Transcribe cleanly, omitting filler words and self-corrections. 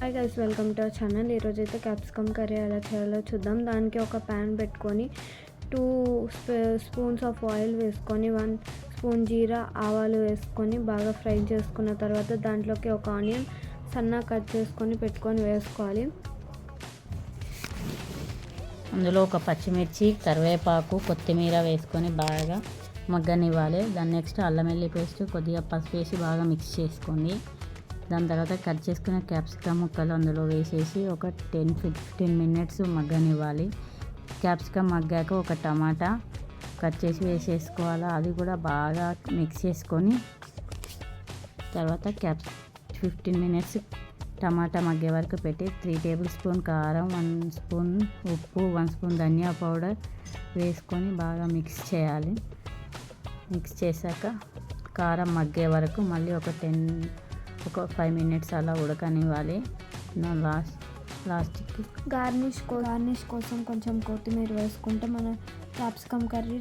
Hi guys, welcome to our channel. ఈరోజు అయితే capsicum curry ఎలా చేయాలో చూద్దాం. దానికి ఒక ప్యాన్ పెట్టుకొని 2 స్పూన్స్ ఆఫ్ ఆయిల్ వేసుకొని 1 స్పూన్ జీరా ఆవాలు వేసుకొని బాగా ఫ్రై చేసుకున్న తర్వాత దాంట్లోకి ఒక ఆనియన్ సన్నగా కట్ చేసుకొని వేసుకోవాలి. అందులో ఒక పచ్చిమిర్చి, కరివేపాకు, కొత్తిమీర వేసుకొని బాగా మగ్గనివ్వాలి. దాని నెక్స్ట్ అల్లం వెల్లుల్లి పేస్ట్, కొద్దిగా పసుపు వేసి బాగా మిక్స్ చేసుకోండి. దాని తర్వాత కట్ చేసుకున్న క్యాప్సికమ్ ముక్కలు అందులో వేసేసి ఒక 10-15 మినిట్స్ మగ్గనివ్వాలి. క్యాప్సికమ్ మగ్గాక ఒక టమాటా కట్ చేసి వేసేసుకోవాలి. అది కూడా బాగా మిక్స్ చేసుకొని తర్వాత 15 మినిట్స్ టమాటా మగ్గే వరకు పెట్టి 3 టేబుల్ స్పూన్ కారం, 1 స్పూన్ ఉప్పు, 1 స్పూన్ ధనియా పౌడర్ వేసుకొని బాగా మిక్స్ చేయాలి. మిక్స్ చేశాక కారం మగ్గే వరకు మళ్ళీ ఒక 5 మినిట్స్ అలా ఉడకనివ్వాలి. లాస్ట్కి గార్నిష్ కోసం కొంచెం కొత్తిమీర వేసుకుంటే మన క్యాప్సికమ్ కర్రీ